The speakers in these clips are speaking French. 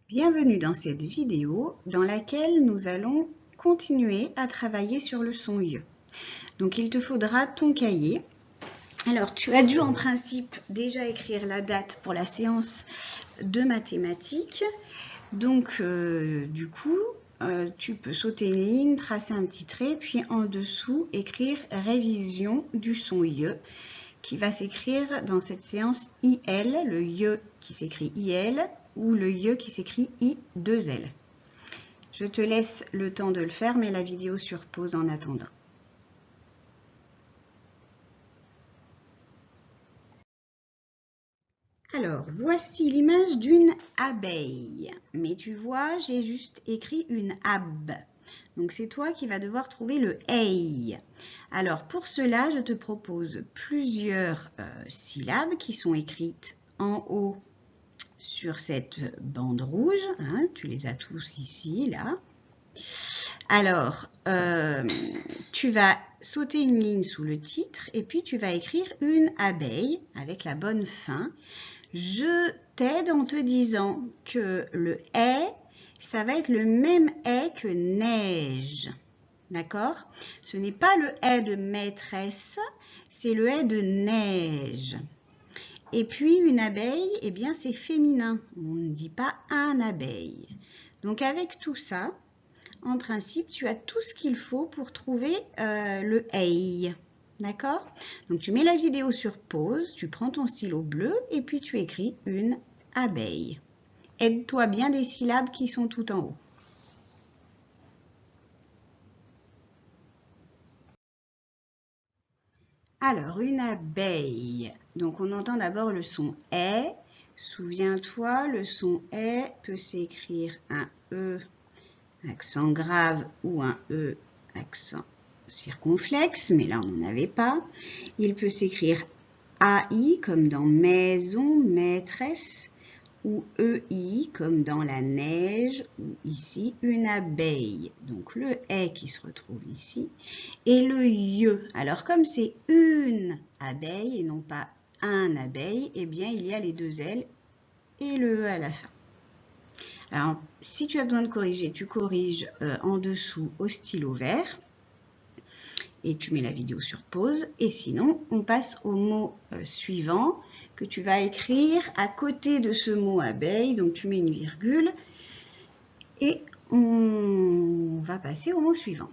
Bienvenue dans cette vidéo dans laquelle nous allons continuer à travailler sur le son Y. Donc il te faudra ton cahier. Alors tu as dû en principe déjà écrire la date pour la séance de mathématiques. Donc du coup tu peux sauter une ligne, tracer un petit trait, puis en dessous écrire révision du son Y qui va s'écrire dans cette séance IL, le Y qui s'écrit IL ou le Y qui s'écrit I2L. Je te laisse le temps de le faire, mais la vidéo sur pause en attendant. Alors, voici l'image d'une abeille. Mais tu vois, j'ai juste écrit une ab. Donc, c'est toi qui vas devoir trouver le ei. Alors, pour cela, je te propose plusieurs syllabes qui sont écrites en haut sur cette bande rouge. Hein, tu les as tous ici, là. Alors, tu vas sauter une ligne sous le titre et puis tu vas écrire une abeille avec la bonne fin. Je t'aide en te disant que le « est », ça va être le même « est » que « neige ». D'accord? Ce n'est pas le « est » de maîtresse, c'est le « est » de neige. Et puis, une abeille, eh bien, c'est féminin. On ne dit pas un abeille. Donc, avec tout ça, en principe, tu as tout ce qu'il faut pour trouver le « ei ». D'accord? Donc, tu mets la vidéo sur pause, tu prends ton stylo bleu et puis tu écris une abeille. Aide-toi bien des syllabes qui sont tout en haut. Alors, une abeille. Donc, on entend d'abord le son « est ». Souviens-toi, le son « est » peut s'écrire un « e » accent grave ou un « e » accent circonflexe, mais là, on n'en avait pas. Il peut s'écrire AI comme dans maison, maîtresse, ou EI comme dans la neige, ou ici une abeille. Donc le est qui se retrouve ici, et le ye. Alors comme c'est une abeille et non pas un abeille, eh bien il y a les deux L et le E à la fin. Alors si tu as besoin de corriger, tu corriges en dessous au stylo vert. Et tu mets la vidéo sur pause. Et sinon, on passe au mot suivant que tu vas écrire à côté de ce mot abeille. Donc, tu mets une virgule et on va passer au mot suivant.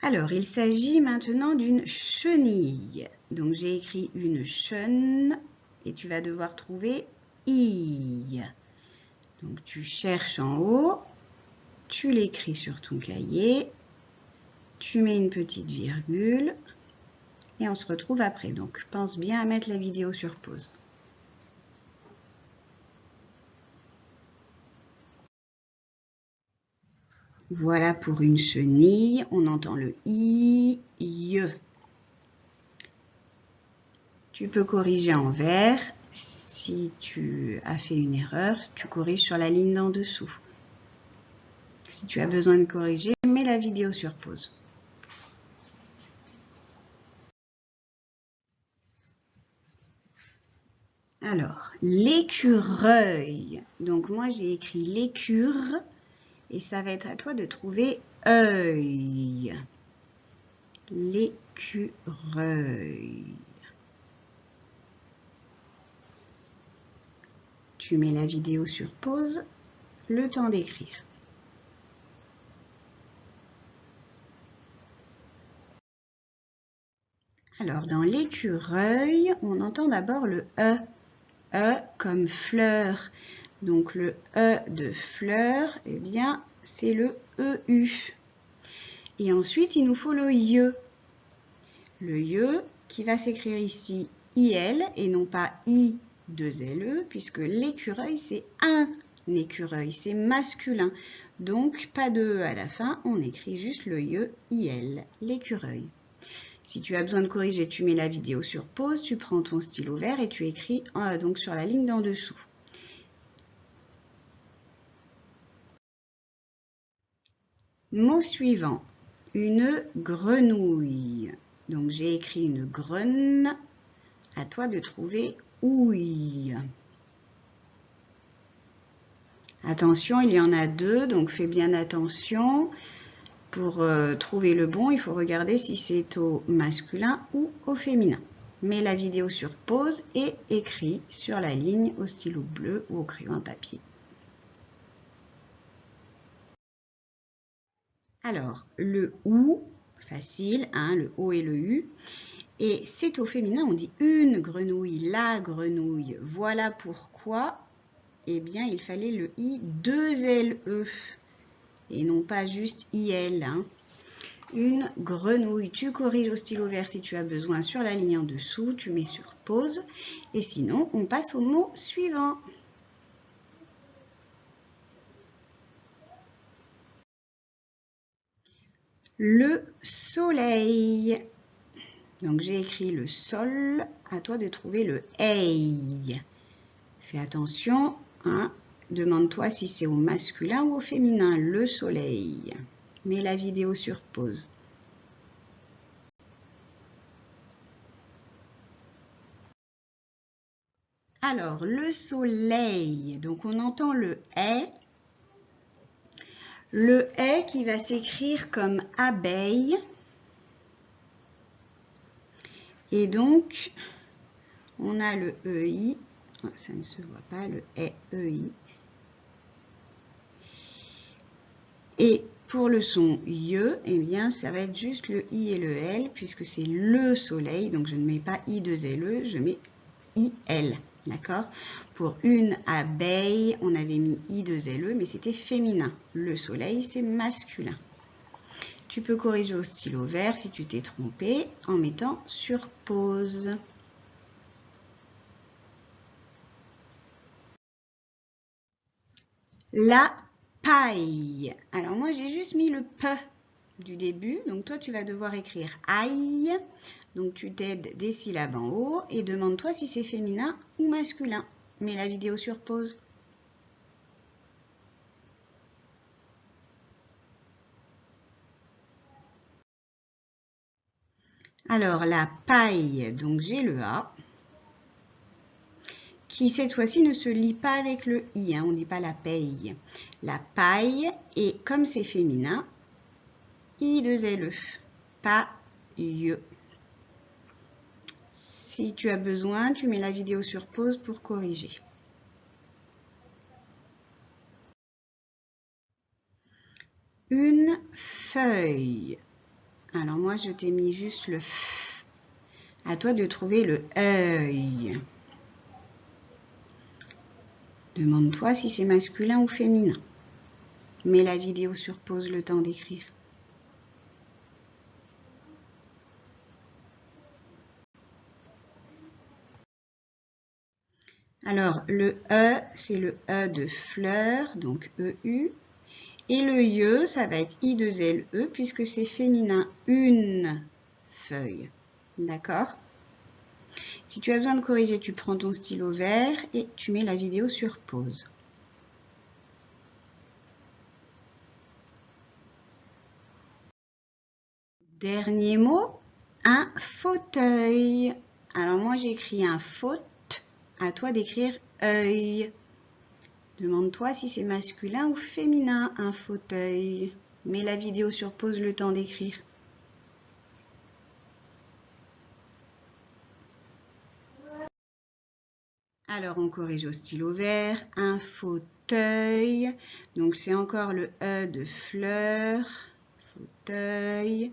Alors, il s'agit maintenant d'une chenille. Donc, j'ai écrit une chen et tu vas devoir trouver i. Donc, tu cherches en haut, tu l'écris sur ton cahier. Tu mets une petite virgule et on se retrouve après. Donc, pense bien à mettre la vidéo sur pause. Voilà pour une chenille. On entend le i, ye. Tu peux corriger en vert. Si tu as fait une erreur, tu corriges sur la ligne d'en dessous. Si tu as besoin de corriger, mets la vidéo sur pause. Alors, l'écureuil. Donc, moi, j'ai écrit l'écure et ça va être à toi de trouver œil. L'écureuil. Tu mets la vidéo sur pause, le temps d'écrire. Alors, dans l'écureuil, on entend d'abord le E. E comme fleur. Donc, le E de fleur, eh bien, c'est le EU. Et ensuite, il nous faut le IE. Le IE qui va s'écrire ici IL et non pas I2LE, puisque l'écureuil, c'est un écureuil, c'est masculin. Donc, pas de E à la fin, on écrit juste le IE, IL, l'écureuil. Si tu as besoin de corriger, tu mets la vidéo sur pause, tu prends ton stylo vert et tu écris donc sur la ligne d'en dessous. Mot suivant, une grenouille. Donc j'ai écrit une grenne, à toi de trouver ouille. Attention, il y en a deux, donc fais bien attention. Pour trouver le bon, il faut regarder si c'est au masculin ou au féminin. Mets la vidéo sur pause et écris sur la ligne au stylo bleu ou au crayon à papier. Alors, le OU, facile, hein, le O et le U. Et c'est au féminin, on dit une grenouille, la grenouille. Voilà pourquoi, eh bien, il fallait le I, 2 LE, et non pas juste IL. Hein. Une grenouille. Tu corriges au stylo vert si tu as besoin sur la ligne en dessous, tu mets sur pause. Et sinon, on passe au mot suivant. Le soleil. Donc j'ai écrit le sol, à toi de trouver le ei. Fais attention, hein. Demande-toi si c'est au masculin ou au féminin, le soleil. Mets la vidéo sur pause. Alors, le soleil, donc on entend le est. Le est qui va s'écrire comme abeille. Et donc, on a le EI. Oh, ça ne se voit pas, le EI. Et pour le son IE, eh bien, ça va être juste le I et le L, puisque c'est le soleil. Donc, je ne mets pas I2LE, je mets IL. D'accord? Pour une abeille, on avait mis I2LE, mais c'était féminin. Le soleil, c'est masculin. Tu peux corriger au stylo vert si tu t'es trompé en mettant sur pause. La paille. Alors moi, j'ai juste mis le P du début. Donc toi, tu vas devoir écrire aïe. Donc tu t'aides des syllabes en haut et demande-toi si c'est féminin ou masculin. Mets la vidéo sur pause. Alors la paille, donc j'ai le A, qui cette fois-ci ne se lit pas avec le I, hein, on ne dit pas la paille. La paille, et comme c'est féminin, I2LE, paille. Si tu as besoin, tu mets la vidéo sur pause pour corriger. Une feuille. Alors moi, je t'ai mis juste le F. À toi de trouver le œil. Demande-toi si c'est masculin ou féminin. Mets la vidéo sur pause le temps d'écrire. Alors, le E, c'est le E de fleur, donc EU. Et le IE, ça va être I2LE, puisque c'est féminin, une feuille. D'accord? Si tu as besoin de corriger, tu prends ton stylo vert et tu mets la vidéo sur pause. Dernier mot, un fauteuil. Alors moi, j'écris un faute. À toi d'écrire œil. Demande-toi si c'est masculin ou féminin, un fauteuil. Mets la vidéo sur pause le temps d'écrire. Alors, on corrige au stylo vert. Un fauteuil. Donc, c'est encore le E de fleur. Fauteuil.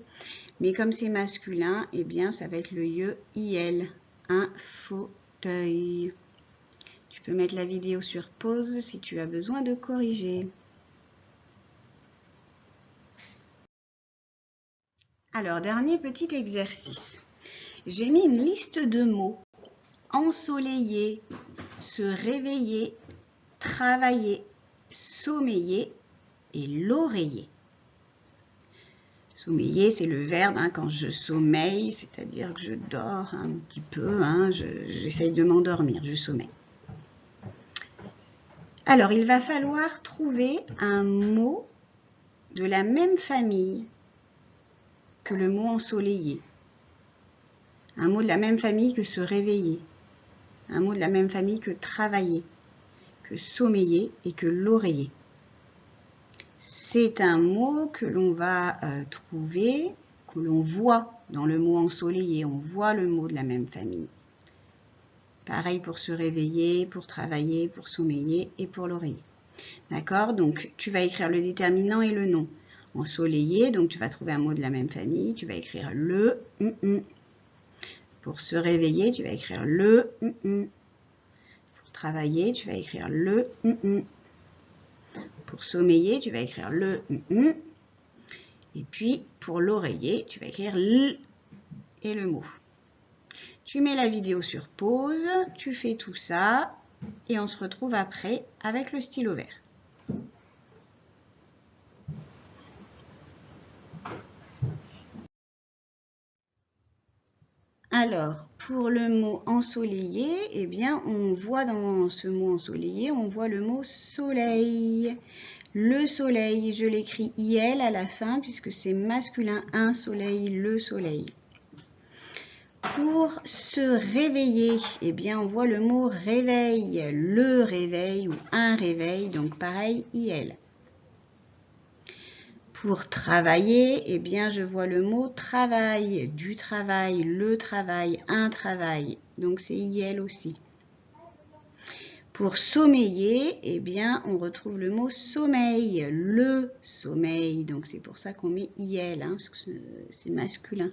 Mais comme c'est masculin, eh bien, ça va être le IL. Un fauteuil. Tu peux mettre la vidéo sur pause si tu as besoin de corriger. Alors, dernier petit exercice. J'ai mis une liste de mots. Ensoleiller, se réveiller, travailler, sommeiller et l'oreiller. Sommeiller, c'est le verbe, hein, quand je sommeille, c'est-à-dire que je dors un petit peu, hein, j'essaye de m'endormir, je sommeille. Alors, il va falloir trouver un mot de la même famille que le mot ensoleiller. Un mot de la même famille que se réveiller. Un mot de la même famille que travailler, que sommeiller et que l'oreiller. C'est un mot que l'on va trouver, que l'on voit dans le mot ensoleillé. On voit le mot de la même famille. Pareil pour se réveiller, pour travailler, pour sommeiller et pour l'oreiller. D'accord? Donc, tu vas écrire le déterminant et le nom. Ensoleillé, donc tu vas trouver un mot de la même famille. Tu vas écrire le Pour se réveiller, tu vas écrire le Pour travailler, tu vas écrire le Pour sommeiller, tu vas écrire le Et puis, pour l'oreiller, tu vas écrire l et le mot. Tu mets la vidéo sur pause, tu fais tout ça et on se retrouve après avec le stylo vert. Alors, pour le mot ensoleillé, eh bien, on voit dans ce mot ensoleillé, on voit le mot soleil. Le soleil, je l'écris IL à la fin puisque c'est masculin, un soleil, le soleil. Pour se réveiller, eh bien, on voit le mot réveil, le réveil ou un réveil, donc pareil, IL. Pour travailler, eh bien, je vois le mot travail, du travail, le travail, un travail, donc c'est IL aussi. Pour sommeiller, eh bien, on retrouve le mot sommeil, le sommeil, donc c'est pour ça qu'on met IL, hein, parce que c'est masculin.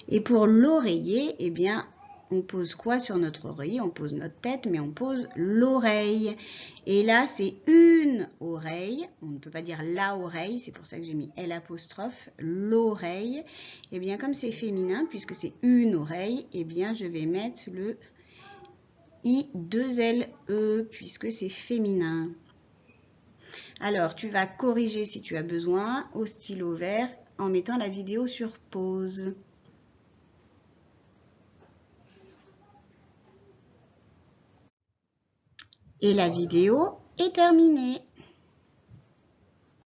Et pour l'oreiller, eh bien, on pose quoi sur notre oreiller? On pose notre tête, mais on pose l'oreille. Et là, c'est une oreille. On ne peut pas dire la oreille, c'est pour ça que j'ai mis L', l'oreille. Eh bien, comme c'est féminin, puisque c'est une oreille, eh bien, je vais mettre le I2LE, puisque c'est féminin. Alors, tu vas corriger si tu as besoin au stylo vert en mettant la vidéo sur pause. Et la vidéo est terminée.